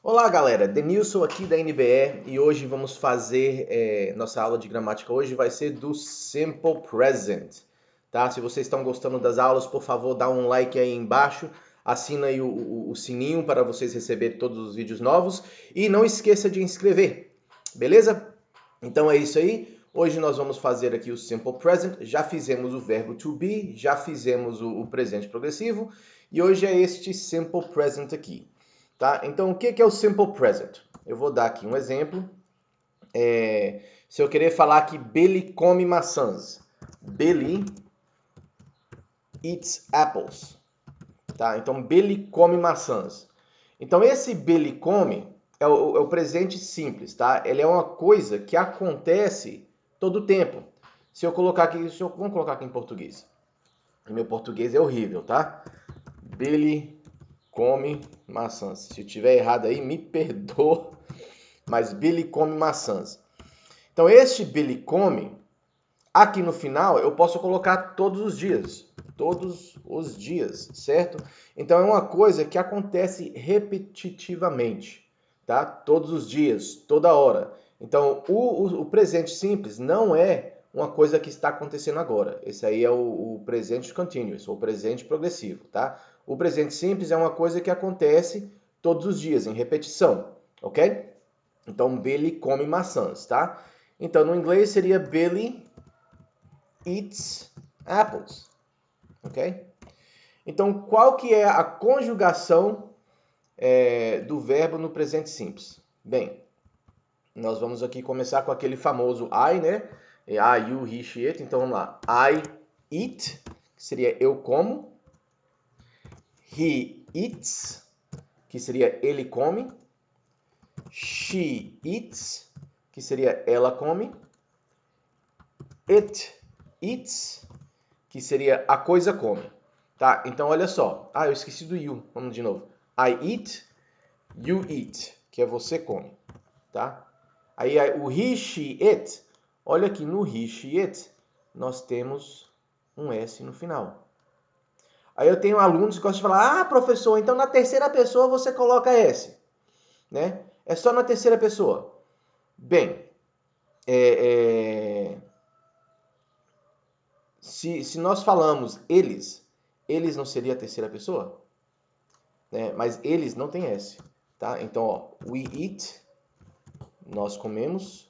Olá galera, Denilson aqui da NBE e hoje vamos fazer, nossa aula de gramática hoje vai ser do Simple Present, tá? Se vocês estão gostando das aulas, por favor dá um like aí embaixo, assina aí o sininho para vocês receberem todos os vídeos novos e não esqueça de inscrever, beleza? Então é isso aí, hoje nós vamos fazer aqui o Simple Present, já fizemos o verbo to be, já fizemos o presente progressivo e hoje é este Simple Present aqui. Tá? Então, o que é o Simple Present? Eu vou dar aqui um exemplo. Se eu querer falar que Billy come maçãs. Billy eats apples. Tá? Então, Billy come maçãs. Então, esse Billy come é o presente simples. Tá? Ele é uma coisa que acontece todo o tempo. Se eu colocar aqui, vamos colocar aqui em português. Meu português é horrível, tá? Billy come maçãs. Se eu tiver errado aí, me perdoa, mas Billy come maçãs. Então, este Billy come, aqui no final, eu posso colocar todos os dias, certo? Então, é uma coisa que acontece repetitivamente, tá? Todos os dias, toda hora. Então, o presente simples não é uma coisa que está acontecendo agora. Esse aí é o presente continuous, ou presente progressivo, tá? O presente simples é uma coisa que acontece todos os dias, em repetição, ok? Então, Billy come maçãs, tá? Então, no inglês seria Billy eats apples, ok? Então, qual que é a conjugação do verbo no presente simples? Bem, nós vamos aqui começar com aquele famoso I, né? I, you, he, she, it. Então, vamos lá. I eat, que seria eu como. He eats, que seria ele come. She eats, que seria ela come. It eats, que seria a coisa come. Tá? Então, olha só. Eu esqueci do you. Vamos de novo. I eat, you eat, que é você come. Tá? Aí o he, she, it. Olha aqui no he, she, it, nós temos um S no final. Aí eu tenho alunos que gostam de falar, professor, então na terceira pessoa você coloca S. Né? É só na terceira pessoa. Bem, se nós falamos eles não seria a terceira pessoa? Né? Mas eles não tem S. Tá? Então, ó, we eat, nós comemos.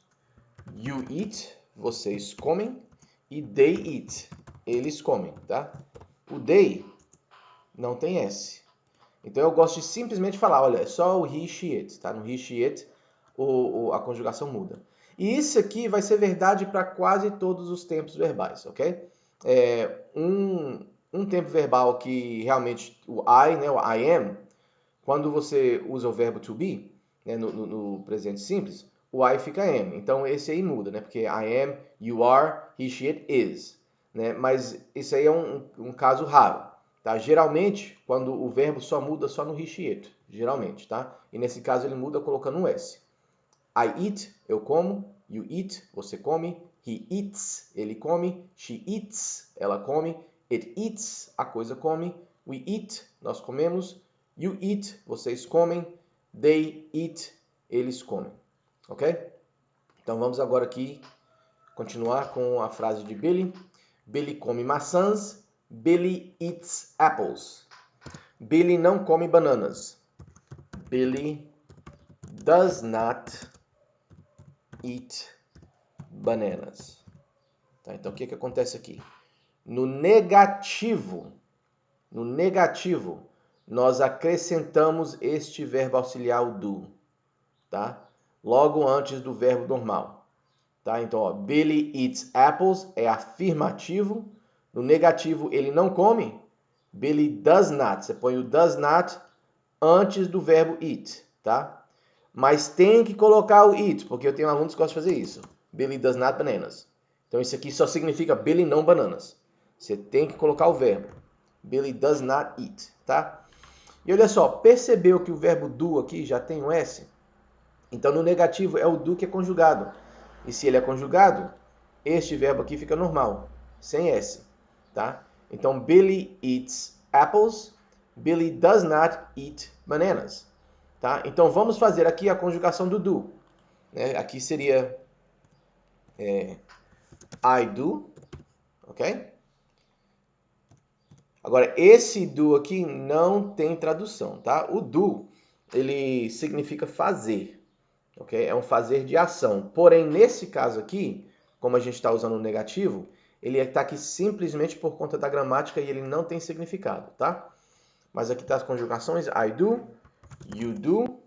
You eat, vocês comem. E they eat, eles comem. Tá? O they não tem S. Então eu gosto de simplesmente falar, olha, é só o he, she, it. Tá? No he, she, it, a conjugação muda. E isso aqui vai ser verdade para quase todos os tempos verbais, ok? Um tempo verbal que realmente o I, né, o I am, quando você usa o verbo to be, né, no presente simples, o I fica am. Então esse aí muda, né? Porque I am, you are, he, she, it is. Né? Mas isso aí é um caso raro. Tá? Geralmente, quando o verbo só muda só no he, she, it. Geralmente, tá? E nesse caso ele muda colocando um S. I eat, eu como. You eat, você come. He eats, ele come. She eats, ela come. It eats, a coisa come. We eat, nós comemos. You eat, vocês comem. They eat, eles comem. Ok? Então vamos agora aqui continuar com a frase de Billy. Billy come maçãs. Billy eats apples. Billy não come bananas. Billy does not eat bananas. Tá? Então o que acontece aqui? No negativo, nós acrescentamos este verbo auxiliar, o do, tá? Logo antes do verbo normal. Tá? Então, ó, Billy eats apples é afirmativo. No negativo, ele não come. Billy does not. Você põe o does not antes do verbo eat, tá? Mas tem que colocar o eat, porque eu tenho alunos que gostam de fazer isso. Billy does not bananas. Então, isso aqui só significa Billy não bananas. Você tem que colocar o verbo. Billy does not eat, tá? E olha só, percebeu que o verbo do aqui já tem um S? Então, no negativo é o do que é conjugado. E se ele é conjugado, este verbo aqui fica normal, sem S, tá? Então, Billy eats apples. Billy does not eat bananas. Tá? Então vamos fazer aqui a conjugação do do. Né? Aqui seria I do, ok? Agora, esse do aqui não tem tradução, tá? O do, ele significa fazer, ok? É um fazer de ação. Porém, nesse caso aqui, como a gente está usando o negativo, ele está aqui simplesmente por conta da gramática e ele não tem significado, tá? Mas aqui tá as conjugações, I do, you do.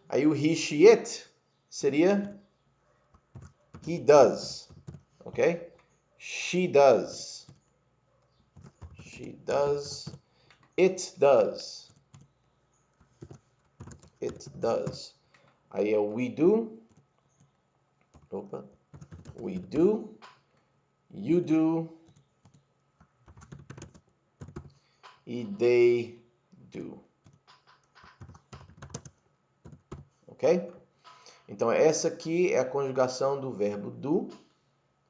Aí o he, she, it seria he does, ok? She does. She does. It does. It does. Aí é o we do. Opa. We do. You do. E they do. Ok? Então, essa aqui é a conjugação do verbo do.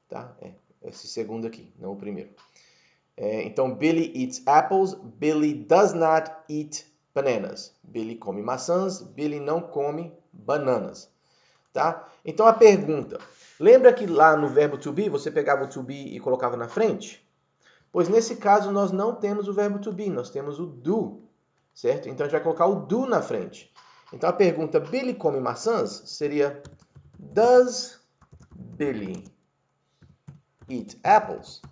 Tá? Esse segundo aqui, não o primeiro. Então, Billy eats apples. Billy does not eat bananas. Billy come maçãs. Billy não come bananas. Tá? Então, a pergunta. Lembra que lá no verbo to be, você pegava o to be e colocava na frente? Pois nesse caso, nós não temos o verbo to be, nós temos o do. Certo? Então, a gente vai colocar o do na frente. Então, a pergunta, Billy come maçãs? Seria, does Billy eat apples?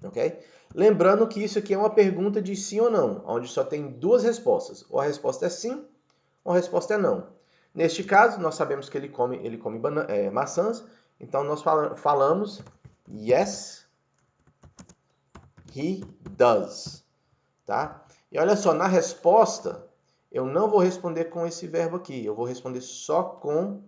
Ok? Lembrando que isso aqui é uma pergunta de sim ou não, onde só tem duas respostas. Ou a resposta é sim, ou a resposta é não. Neste caso, nós sabemos que ele come maçãs, então nós falamos yes, he does. Tá? E olha só, na resposta, eu não vou responder com esse verbo aqui, eu vou responder só com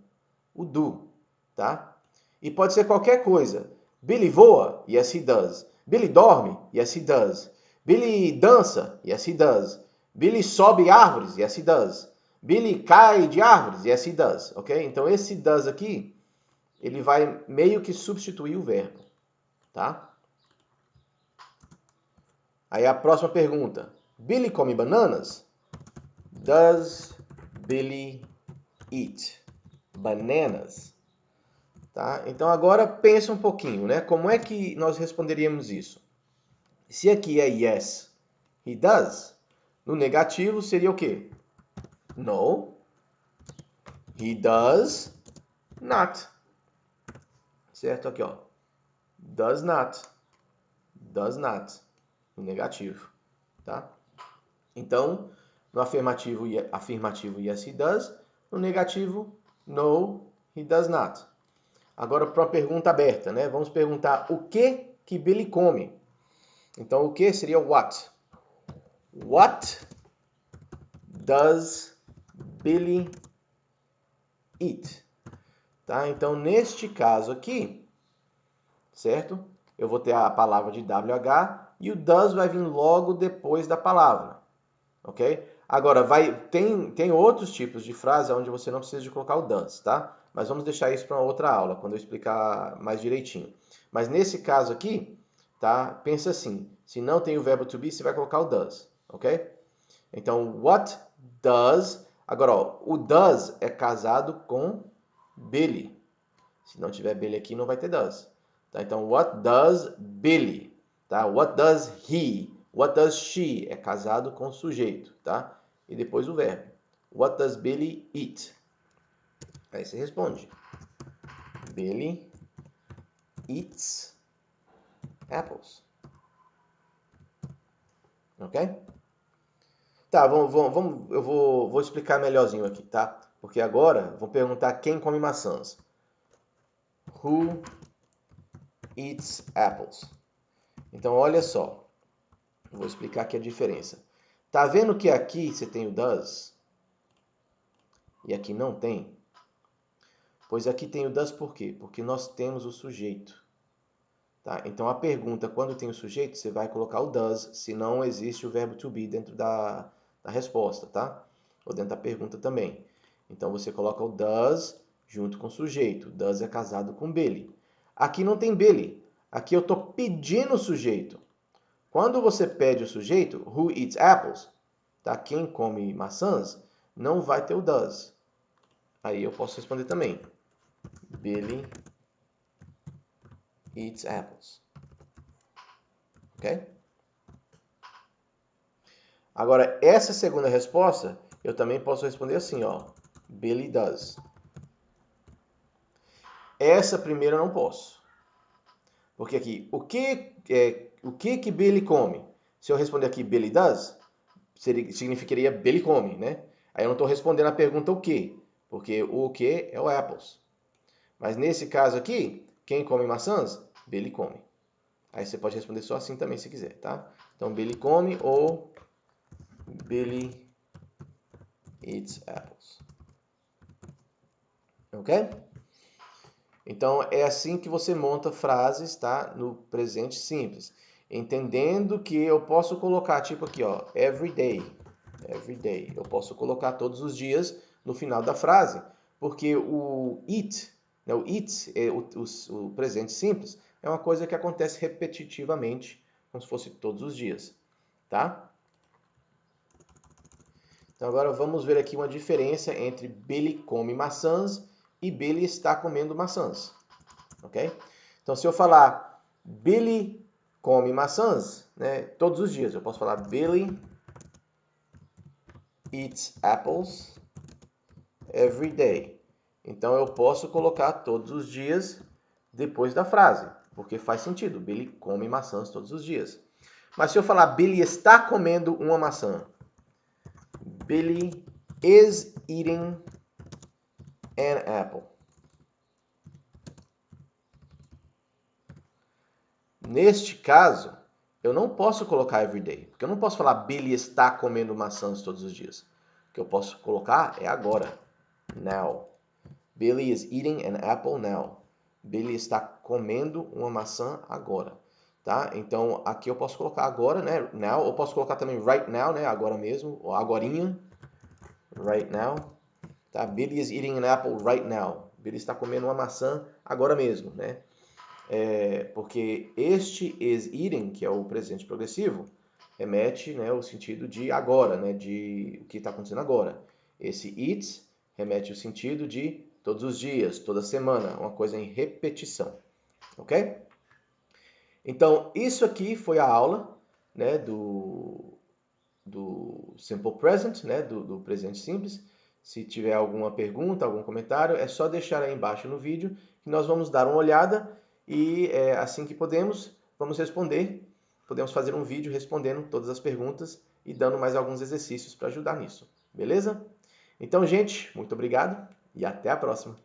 o do. Tá? E pode ser qualquer coisa. Billy voa? Yes, he does. Billy dorme? Yes, he does. Billy dança? Yes, he does. Billy sobe árvores? Yes, he does. Billy cai de árvores? Yes, he does. Ok? Então, esse does aqui, ele vai meio que substituir o verbo. Tá? Aí a próxima pergunta. Billy come bananas? Does Billy eat bananas? Tá? Então agora pensa um pouquinho, né? Como é que nós responderíamos isso? Se aqui é yes, he does, no negativo seria o quê? No, he does not. Certo? Aqui, ó. Does not. Does not. No negativo. Tá? Então, no afirmativo, yes, he does. No negativo, no, he does not. Agora, para uma pergunta aberta, né? Vamos perguntar o que Billy come. Então, o que seria what? What does Billy eat? Tá? Então, neste caso aqui, certo? Eu vou ter a palavra de WH e o does vai vir logo depois da palavra, ok? Agora, tem outros tipos de frase onde você não precisa de colocar o does, tá? Mas vamos deixar isso para uma outra aula, quando eu explicar mais direitinho. Mas nesse caso aqui, tá? Pensa assim, se não tem o verbo to be, você vai colocar o does, ok? Então, what does... Agora, ó, o does é casado com Billy. Se não tiver Billy aqui, não vai ter does. Tá? Então, what does Billy? Tá? What does he? What does she? É casado com o sujeito, tá? E depois o verbo. What does Billy eat? Aí você responde. Billy eats apples. Ok? Tá, eu vou explicar melhorzinho aqui, tá? Porque agora vou perguntar quem come maçãs. Who eats apples? Então, olha só. Vou explicar aqui a diferença. Tá vendo que aqui você tem o does e aqui não tem? Pois aqui tem o does por quê? Porque nós temos o sujeito. Tá? Então, a pergunta, quando tem o sujeito, você vai colocar o does, se não existe o verbo to be dentro da resposta, tá? Ou dentro da pergunta também. Então, você coloca o does junto com o sujeito. Does é casado com Billy. Aqui não tem Billy. Aqui eu estou pedindo o sujeito. Quando você pede o sujeito, who eats apples, tá? Quem come maçãs, não vai ter o does. Aí eu posso responder também. Billy eats apples. Ok? Agora, essa segunda resposta, eu também posso responder assim, ó. Billy does. Essa primeira eu não posso. Porque aqui, o que Billy come? Se eu responder aqui Billy does, significaria Billy come, né? Aí eu não estou respondendo a pergunta o que, porque o que é o apples. Mas nesse caso aqui, quem come maçãs? Billy come. Aí você pode responder só assim também se quiser, tá? Então Billy come ou Billy eats apples. Ok? Então é assim que você monta frases, tá? No presente simples. Entendendo que eu posso colocar tipo aqui, ó, every day. Every day. Eu posso colocar todos os dias no final da frase, porque o eat, né, o eat, o presente simples, é uma coisa que acontece repetitivamente, como se fosse todos os dias, tá? Então agora vamos ver aqui uma diferença entre Billy come maçãs e Billy está comendo maçãs, ok? Então se eu falar Billy come maçãs, né, todos os dias, eu posso falar Billy eats apples every day. Então eu posso colocar todos os dias depois da frase, porque faz sentido. Billy come maçãs todos os dias. Mas se eu falar Billy está comendo uma maçã, Billy is eating an apple. Neste caso, eu não posso colocar every day, porque eu não posso falar Billy está comendo maçãs todos os dias. O que eu posso colocar é agora, now. Billy is eating an apple now. Billy está comendo uma maçã agora, tá? Então aqui eu posso colocar agora, né? Now. Eu posso colocar também right now, né? Agora mesmo, ou agorinha. Right now. Tá? Billy is eating an apple right now. Billy está comendo uma maçã agora mesmo, né? Porque este is eating, que é o presente progressivo, remete, né, o sentido de agora, né, de o que está acontecendo agora. Esse eats remete o sentido de todos os dias, toda semana, uma coisa em repetição, ok? Então, isso aqui foi a aula, né, do Simple Present, né, do presente simples. Se tiver alguma pergunta, algum comentário, é só deixar aí embaixo no vídeo que nós vamos dar uma olhada e assim que podemos, vamos responder. Podemos fazer um vídeo respondendo todas as perguntas e dando mais alguns exercícios para ajudar nisso. Beleza? Então, gente, muito obrigado e até a próxima.